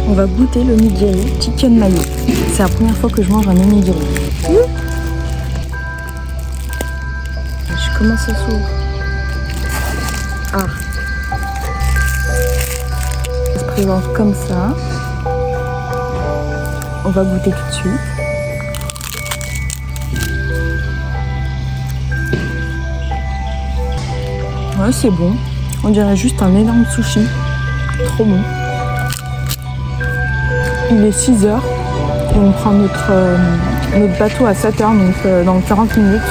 On va goûter le nigiri chicken mayo. C'est la première fois que je mange un onigiri. Comment ça s'ouvre? Ah. Ça se présente comme ça. On va goûter tout de suite. Ouais, c'est bon. On dirait juste un énorme sushi. Trop bon. Il est 6h. Et on prend notre bateau à 7h, donc dans 40 minutes.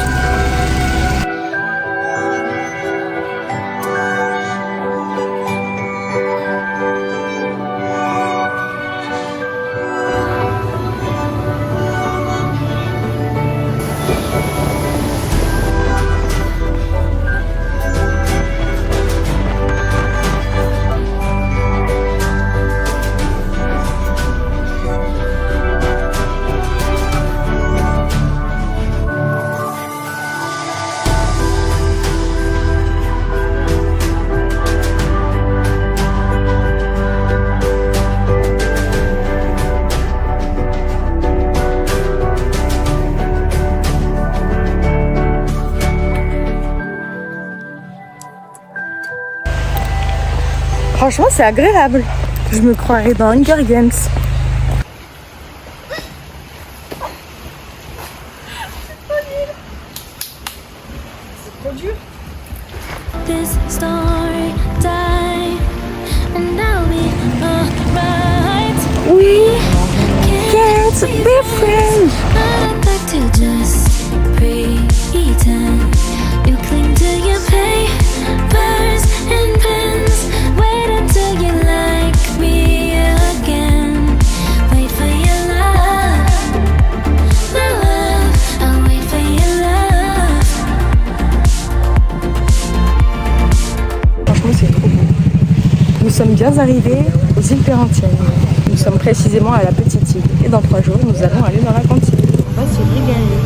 Franchement, c'est agréable. Je me croirais dans Hunger Games. C'est trop dur. This story die and I'll be alright. We can't be friends. I'd like to just pretend you cling to your papers and pens. Wait until you like me again. Wait for your love, my love. I'll wait for your love. Franchement, c'est trop beau. Nous sommes bien arrivés aux îles Perhentiennes. Nous sommes précisément à la petite île. Et dans 3 jours, nous allons aller dans la grande île. On va se régaler.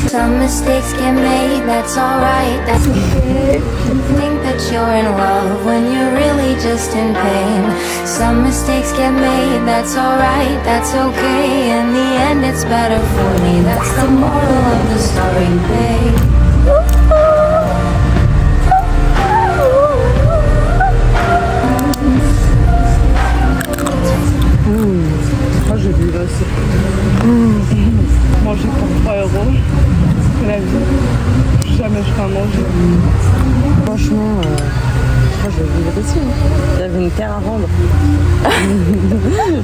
Some mistakes get made, that's alright. That's okay. Think that you're in love when you're really just in pain. Some mistakes get made, that's alright. That's okay. In the end, it's better for me. That's the moral of the story, babe. Moi je vis aussi. Manger pour 3 €, c'est la vie. Jamais je ferai à manger. Franchement, moi je vais vivre ici. Il y avait une terre à vendre.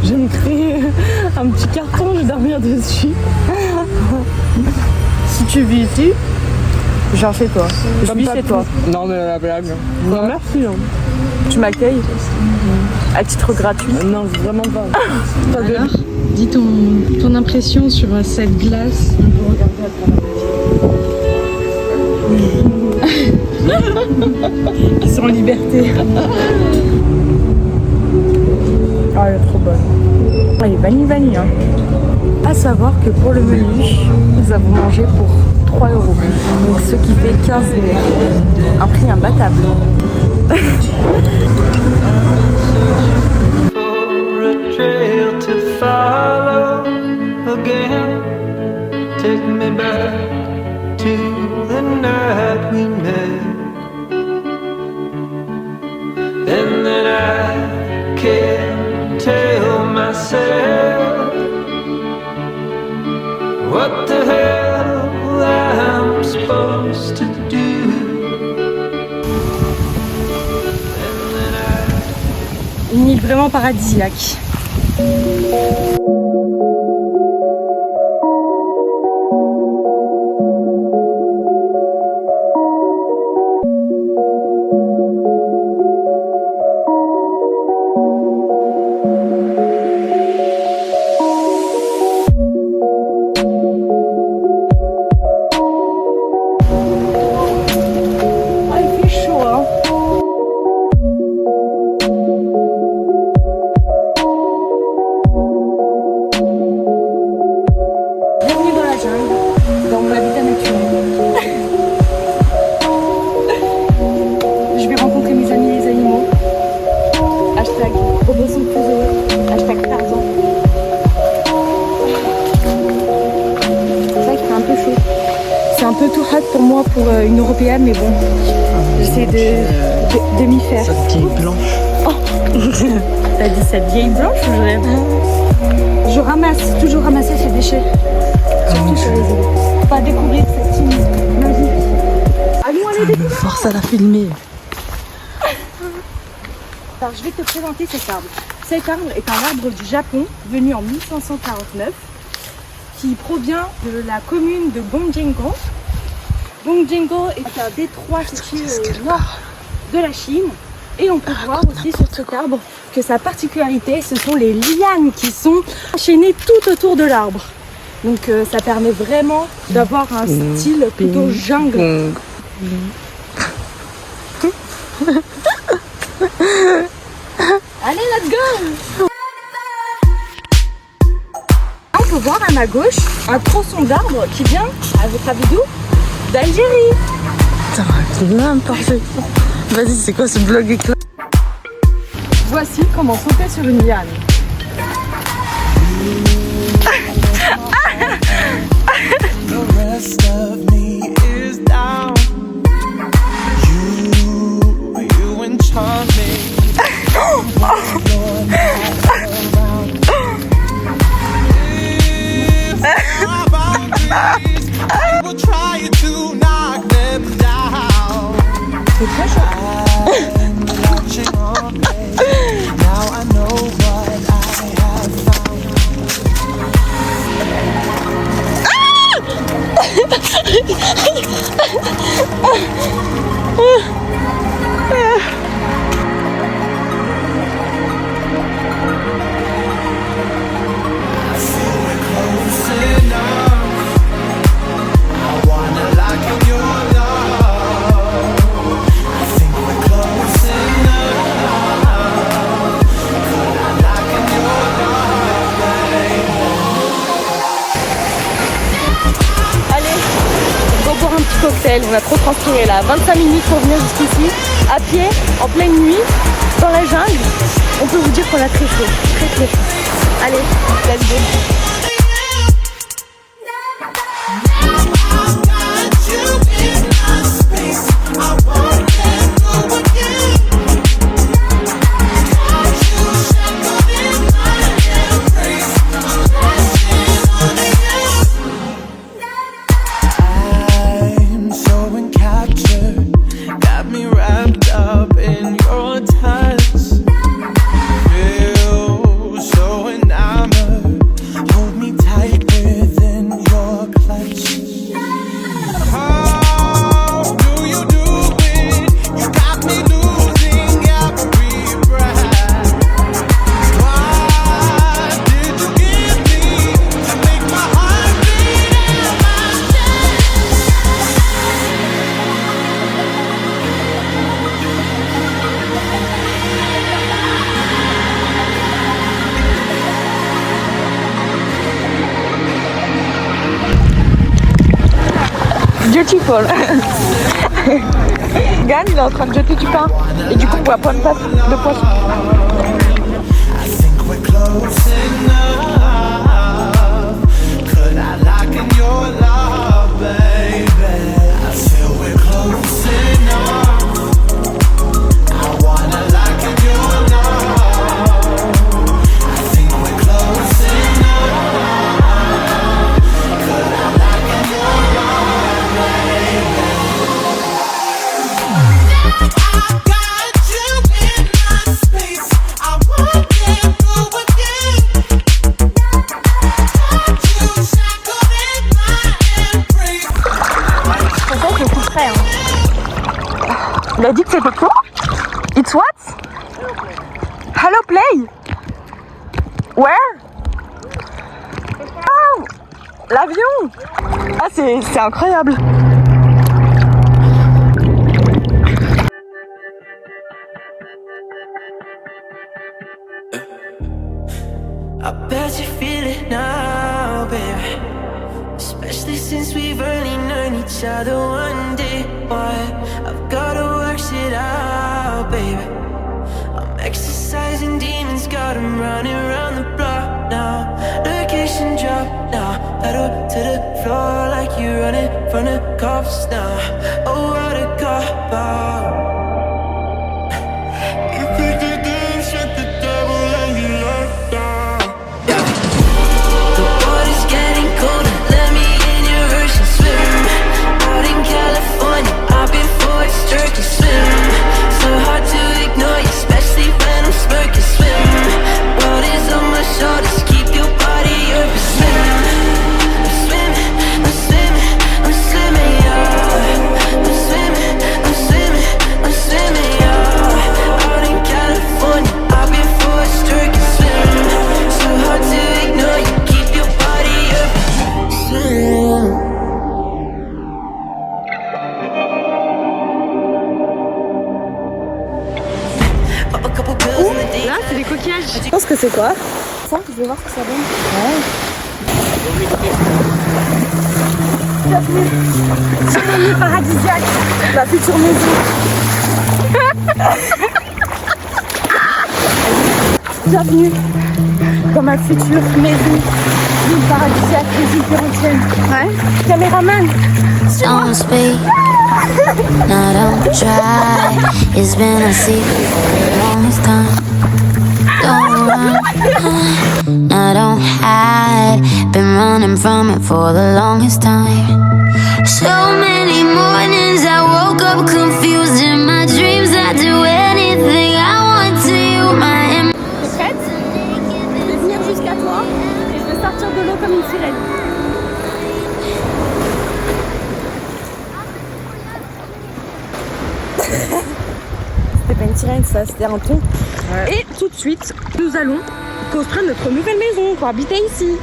Je vais me créer un petit carton, je vais dormir dessus. Si tu vis ici, j'en fais toi. Je vis chez toi. Non mais la blague. Non, merci. Hein. Tu m'accueilles à titre gratuit? Non, vraiment pas. Alors, dis ton impression sur cette glace. Qui sont en liberté. Ah, elle est trop bonne. Elle est vanille. Hein. À savoir que pour le menu, nous avons mangé pour 3 €. Donc ce qui fait 15 €. Un prix imbattable. Trail to follow again. Take me back to the night we met. And then I can't tell myself what the hell I'm supposed to do. Une île vraiment paradisiaque. C'est un peu tout hot pour moi pour une européenne, mais bon, j'essaie de m'y faire. Cette vieille blanche. Oh. T'as dit cette vieille blanche ou je ramasse, toujours ramasser ces déchets. Surtout sur les îles. On va découvrir cette île magique. Allons aller Ça me force à la filmer. Alors je vais te présenter cet arbre. Cet arbre est un arbre du Japon, venu en 1549, qui provient de la commune de Gongjengo. Gongjengo est un détroit situé au nord de la Chine. Et on peut voir aussi sur cet arbre que sa particularité, ce sont les lianes qui sont enchaînées tout autour de l'arbre. Donc ça permet vraiment d'avoir un style plutôt jungle. Allez, let's go! On peut voir à ma gauche un tronçon d'arbre qui vient, à votre avis d'où? D'Algérie. Putain, c'est n'importe quoi. Vas-y, c'est quoi ce vlog éclat? Voici comment sauter sur une liane. The rest of me is down. You enchant me. You're not around. If our boundaries, I will try to knock them down. C'est très chaud. I'm watching all day. Now I know what I have found. Cocktail, on a trop transpiré là, 25 minutes pour venir jusqu'ici, à pied, en pleine nuit, dans la jungle. On peut vous dire qu'on a très chaud, très chaud. Allez, let's go. Beautiful. Gan, il est en train de jeter du pain. Et du coup, on voit plein de poissons. Il a dit que c'était quoi? It's what? Hello play? Where? Oh! L'avion! Ah c'est incroyable! I bet you feel it now, baby. Especially since we've only known each other one day. Why? I've gotta work shit out, baby. I'm exercising demons, got 'em running around the block now. Location drop now, pedal to the floor like you running from the cops now. Oh, what a cop out. You picked the game, shut the devil and you locked down. Yeah. The water's getting colder, let me in your ocean swim. Out in California, I've been forced to swim. So hard to ignore you, especially when I'm smirking. Swim, world is on my shoulders, keep your body open. Swim, I'm swimming, I'm swimming, I'm swimming, yeah. I'm swimming, I'm swimming, I'm swimming, yeah. Out in California, I've been forced to swim. So hard to ignore you, keep your body open. Swim. Là, c'est des coquillages. Je pense que c'est quoi? Ça, je vais voir ce que ça donne. Bienvenue sur l'île paradisiaque, ma future maison. Bienvenue dans ma future maison, l'île paradisiaque, les îles Pérotiennes. Ouais. Caméraman, Don't speak, no, don't try. It's been a secret for the longest time. Don't run, no, don't hide. Been running from it for the longest time. So many mornings I woke up confused. In my dreams I do anything I want to you. My t'es prête? Je vais venir jusqu'à toi et je vais sortir de l'eau comme une sirène. C'était pas une sirène, ça, c'était un thon. Ouais. Et tout de suite, nous allons construire notre nouvelle maison pour habiter ici.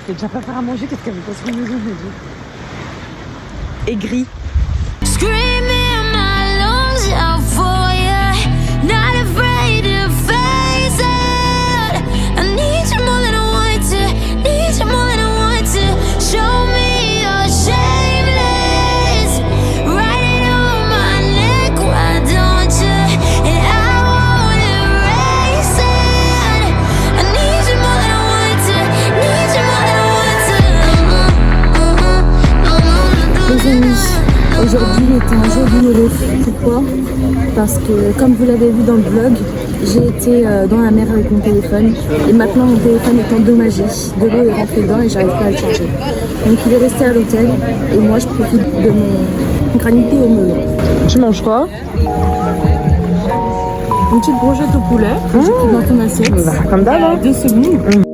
Je vais déjà pas faire à manger, qu'est-ce qu'elle veut construire une maison, je me dis. Et gris. screaming my lungs out for you, not afraid to face it. I need you more than I want to, need you more than I want to. Show me you're shameless, write it on my neck, why don't you? And I won't erase it. I need you more than I want to, need you more than I want to. Les amis, aujourd'hui était un jour douloureux. Pourquoi? Parce que, comme vous l'avez vu dans le vlog, j'ai été dans la mer avec mon téléphone et maintenant mon téléphone est endommagé. De l'eau est rentrée dedans et j'arrive pas à le charger. Donc il est resté à l'hôtel et moi je profite de mon granité au melon. Tu manges quoi? Une petite brochette au poulet que j'ai pris dans ton assiette. Comme d'hab, hein? 2 secondes.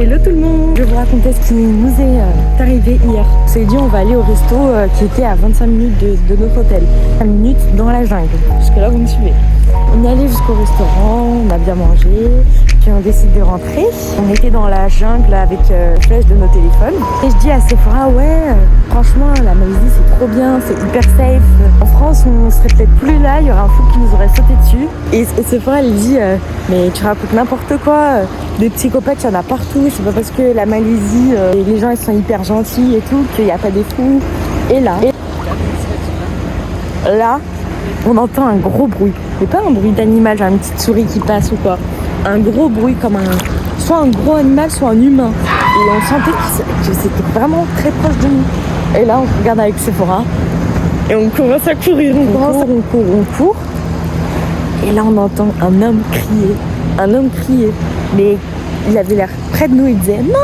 Hello tout le monde, je vais vous raconter ce qui nous est arrivé hier. On s'est dit on va aller au resto qui était à 25 minutes de notre hôtel. 5 minutes dans la jungle, parce que là vous me suivez. On est allé jusqu'au restaurant, on a bien mangé, puis on décide de rentrer. On était dans la jungle avec flèche de nos téléphones. Et je dis à Sephora, ouais, franchement la Malaisie c'est trop bien, c'est hyper safe. En France on serait peut-être plus là, il y aurait un fou qui nous aurait sauté dessus. Et Sephora elle dit, mais tu racontes n'importe quoi, des psychopathes il y en a partout, c'est pas parce que la Malaisie, les gens ils sont hyper gentils et tout, qu'il n'y a pas des fous. Et là, on entend un gros bruit. C'est pas un bruit d'animal, genre une petite souris qui passe ou quoi. Un gros bruit comme soit un gros animal, soit un humain. Et on sentait que c'était vraiment très proche de nous. Et là, on regarde avec Sephora. Et on commence à courir. On court. Et là, on entend un homme crier. Un homme crier. Mais il avait l'air près de nous. Il disait non.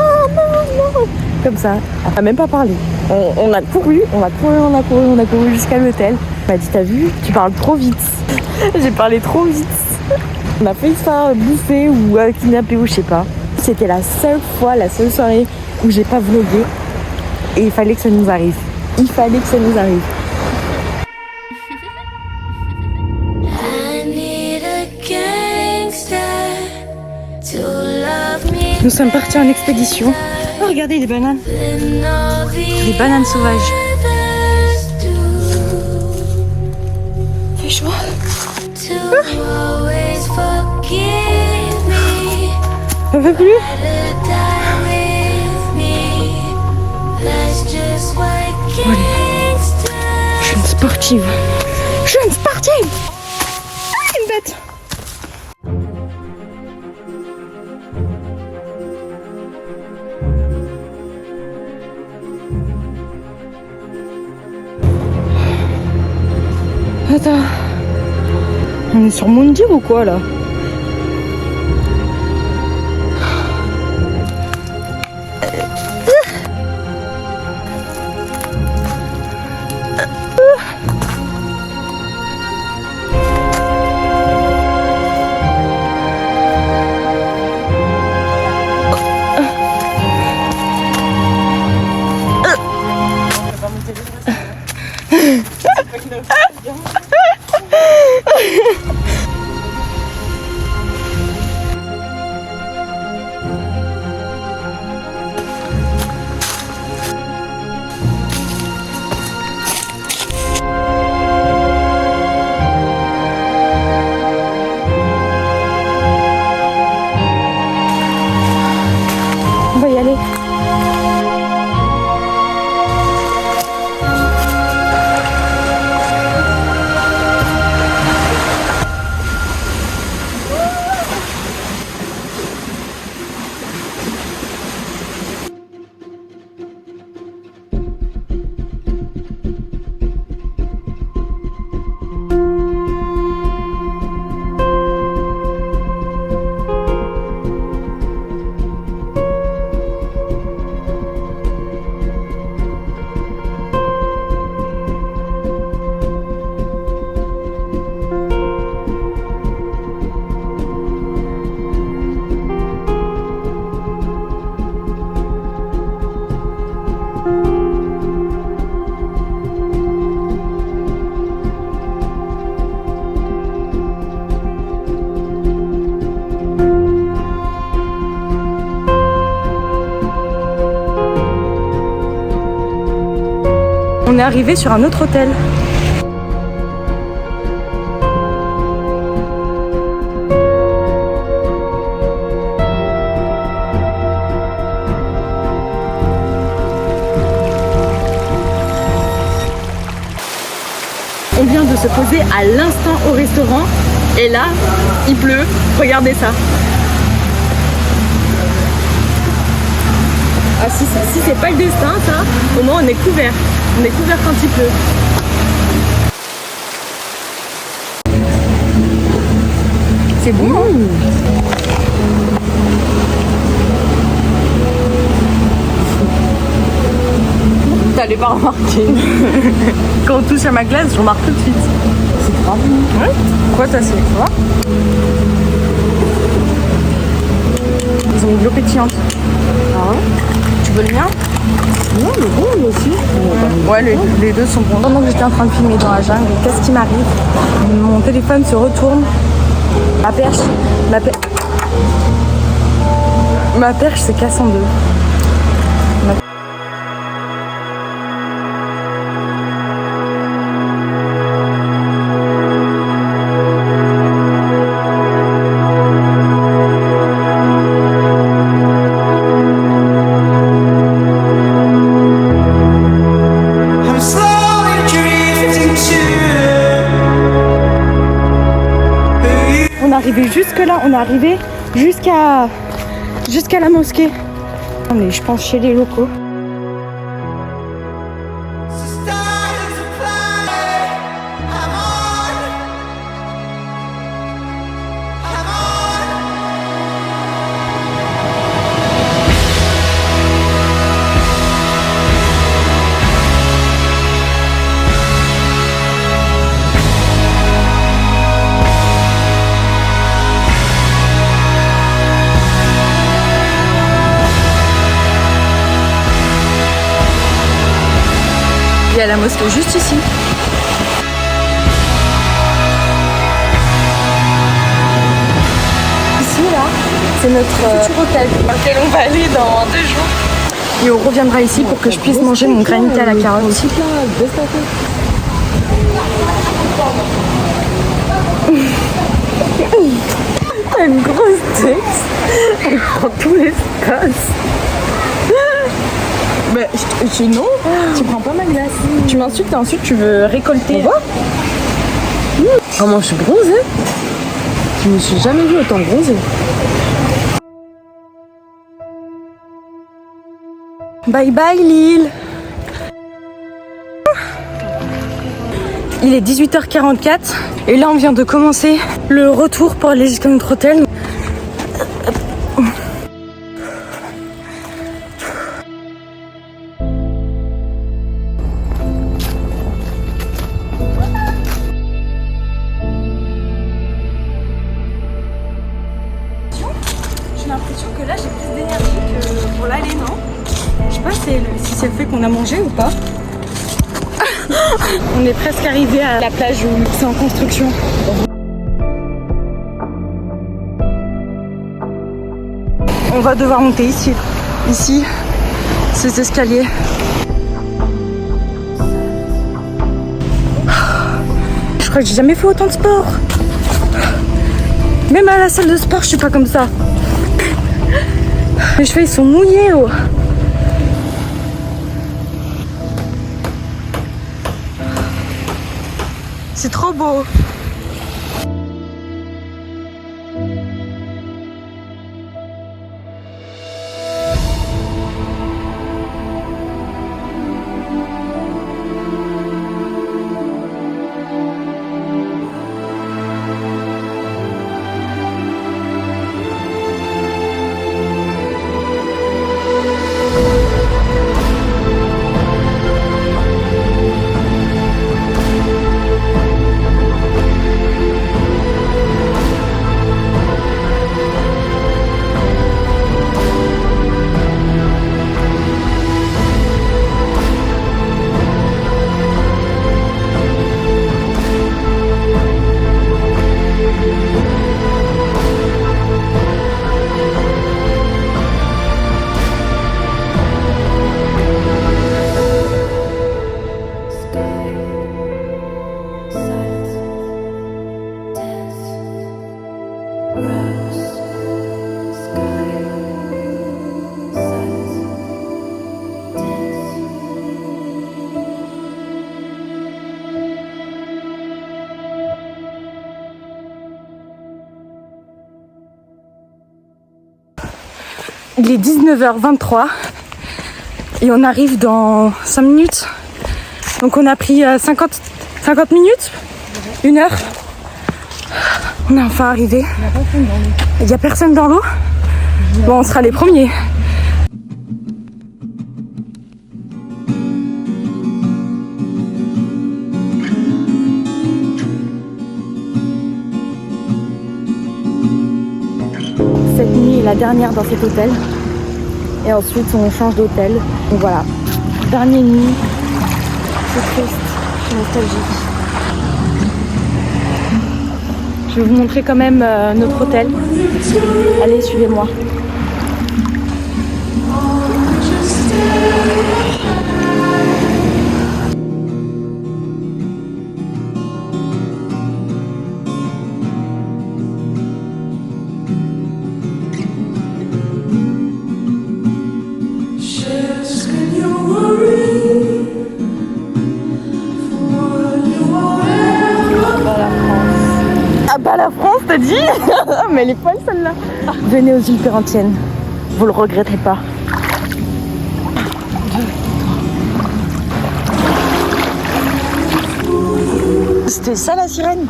Comme ça. On n'a même pas parlé. On a couru jusqu'à l'hôtel. Il m'a dit, t'as vu, tu parles trop vite. J'ai parlé trop vite. On a failli se faire bouffer ou kidnapper ou je sais pas. C'était la seule soirée où j'ai pas vlogué. Et il fallait que ça nous arrive. Nous sommes partis en expédition. Oh, regardez les bananes. Des bananes sauvages. fait chaud. To always forgive me, Ça fait plus? to die with me. That's just what gangsters. Je suis une sportive. Je suis une sportive. Ah, une bête. Attends. On est sur Moundir ou quoi là? On va y aller. On est arrivé sur un autre hôtel. On vient de se poser à l'instant au restaurant et là, il pleut. Regardez ça. Ah, si c'est pas le destin, ça, au moins on est couvert. On est couvert quand il pleut. C'est bon, hein? T'allais pas remarquer. Quand on touche à ma glace, je remarque tout de suite. C'est grave. Ouais. Quoi, t'as fait? Ça va? Ils ont une l'eau pétillante. Ah ouais? Tu veux le mien? Non, le bon, lui aussi. Ouais, les deux sont bons. Pendant que j'étais en train de filmer dans la jungle, qu'est-ce qui m'arrive? Mon téléphone se retourne. Ma perche se casse en deux. I'm slowly drifting to On est arrivé jusque là, on est arrivé jusqu'à la mosquée. On est, je pense, chez les locaux. stars to play. I'm on. Il y a la mosquée juste ici. Ici, là, c'est notre futur hôtel dans lequel on va aller dans 2 jours. Et on reviendra ici pour que je puisse manger mon granité à la carotte. tout l'espace. Bah, non, tu prends pas ma glace. Tu m'insultes et ensuite tu veux récolter. Comment je suis bronzée? Je me suis jamais vue autant bronzée. Bye bye Lille. Il est 18h44 et là on vient de commencer le retour pour aller jusqu'à notre hôtel. J'ai l'impression que là j'ai plus d'énergie que pour l'aller, non? Je sais pas si c'est le fait qu'on a mangé ou pas. On est presque arrivé à la plage où c'est en construction. On va devoir monter ici, ces escaliers. Je crois que j'ai jamais fait autant de sport. Même à la salle de sport, je suis pas comme ça. Mes cheveux ils sont mouillés. Oh. C'est trop beau. Il est 19h23 et on arrive dans 5 minutes. Donc on a pris 50 minutes, 1 heure. On est enfin arrivé. Il n'y a personne dans l'eau. Bon, on sera les premiers. Cette nuit est la dernière dans cet hôtel. Et ensuite on change d'hôtel. Donc voilà. Dernière nuit. C'est triste. Je suis nostalgique. Je vais vous montrer quand même notre hôtel. Allez, suivez-moi. La France, t'as dit? Mais elle est folle celle-là. Venez aux îles Perrentiennes, vous le regretterez pas. C'était ça la sirène?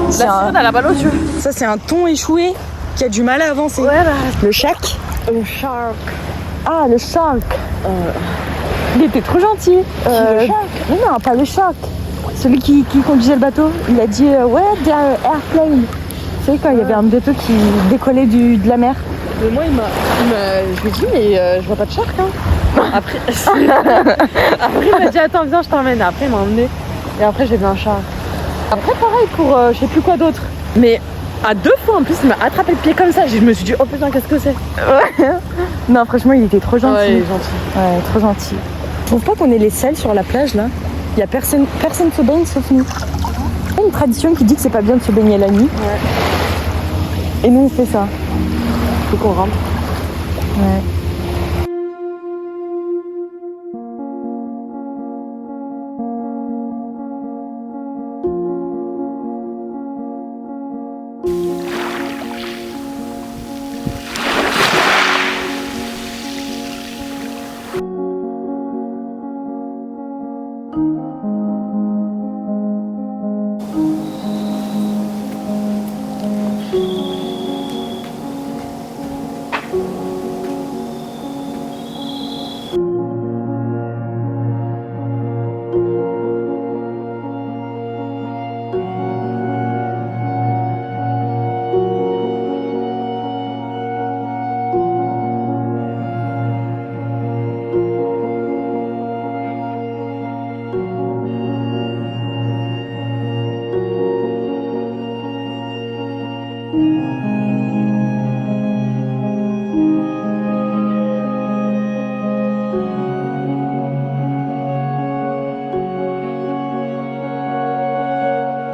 La sirène à la balle aux yeux. Ça c'est un thon échoué qui a du mal à avancer. Ouais, bah. Le shark. Le shark. Ah, le shark. Il était trop gentil. Le shark. Non, pas le shark. Celui qui conduisait le bateau, il a dit ouais, airplane. Vous savez quand il y avait un bateau qui décollait de la mer. Mais moi je lui ai dit mais je vois pas de shark hein. Après il m'a dit attends viens je t'emmène. Après il m'a emmené et après j'ai vu un shark. Après pareil pour je sais plus quoi d'autre. Mais à 2 fois en plus il m'a attrapé le pied comme ça. Je me suis dit oh putain qu'est-ce que c'est. Ouais. Non franchement il était trop gentil. Ouais, il est gentil. Ouais, trop gentil. Je trouve pas qu'on est les seuls sur la plage là. Il y a personne se baigne sauf nous. Il y a une tradition qui dit que c'est pas bien de se baigner la nuit. Ouais. Et nous on fait ça. Faut qu'on rentre. Ouais.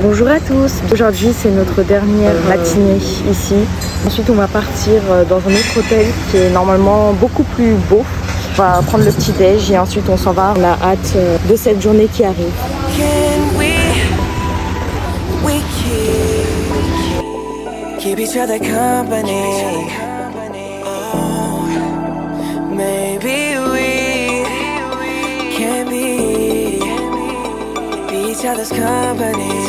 Bonjour à tous, aujourd'hui c'est notre dernière matinée ici. Ensuite on va partir dans un autre hôtel qui est normalement beaucoup plus beau. On va prendre le petit déj et ensuite on s'en va. On a hâte de cette journée qui arrive. Keep each other company. Oh, maybe we can be each other's company.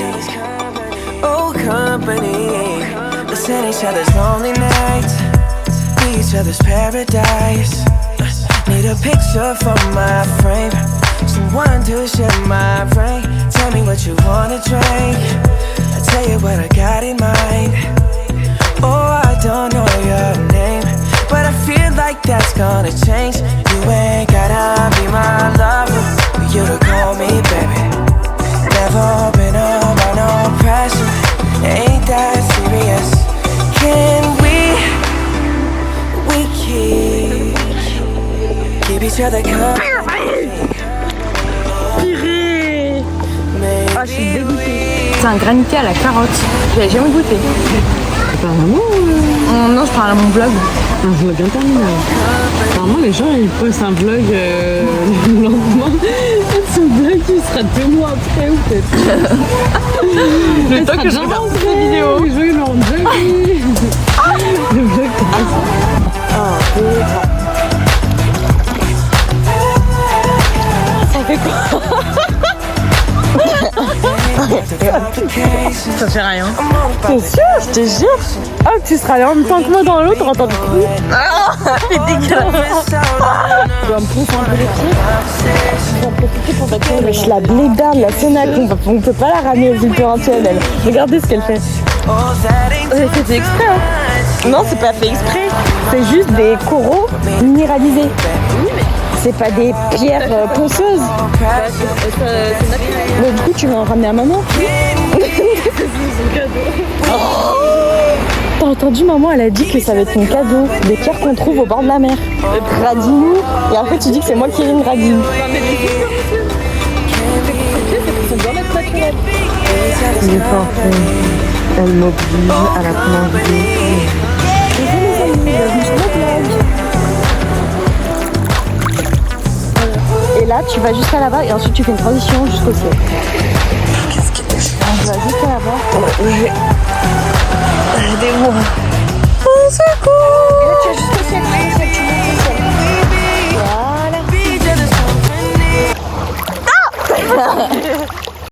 Oh, company. Listen each other's lonely nights, be each other's paradise. Need a picture for my frame, someone to share my brain. Tell me what you wanna drink, I'll tell you what I got in mind. Oh, I don't know your name, but I feel like that's gonna change. You ain't gotta be my lover for you to call me baby. Never been under no pressure, ain't that serious. Can we keep each other company? Ah, je suis dégoûtée. C'est un granité à la carotte. J'avais jamais goûté. Apparemment, Non, je parle à mon vlog. un vlog interminable. Apparemment, les gens ils postent un vlog le lendemain. Ce vlog il sera 2 mois après ou peut-être. Le temps que je regarde cette vidéo. Les gens ils l'ont déjà vu. Le vlog Ça fait quoi? Ça fait rien. T'es sûr? Je te jure. Ah, tu seras allé en même temps que moi dans l'autre, entends du coup. C'est dégueulasse. Je dois me pousser un peu les pieds. Je vais en profiter pour bâtir. Wesh, la blédarde, la Sonac, on peut pas la ramener aux éventuelles, elle. Regardez ce qu'elle fait. C'était exprès, hein? Non, c'est pas fait exprès. C'est juste des coraux minéralisés. C'est pas des pierres ponceuses. Mais du coup, tu vas en ramener à maman. T'as entendu, maman, elle a dit que ça va être ton cadeau. Des pierres qu'on trouve au bord de la mer. Radine. Et après, tu dis que c'est moi qui ai une radine. Il est parfait. Elle m'oblige à la planche d'eau. Et là, tu vas jusqu'à là-bas et ensuite tu fais une transition jusqu'au ciel. Qu'est-ce que tu fais? On va jusqu'à là-bas.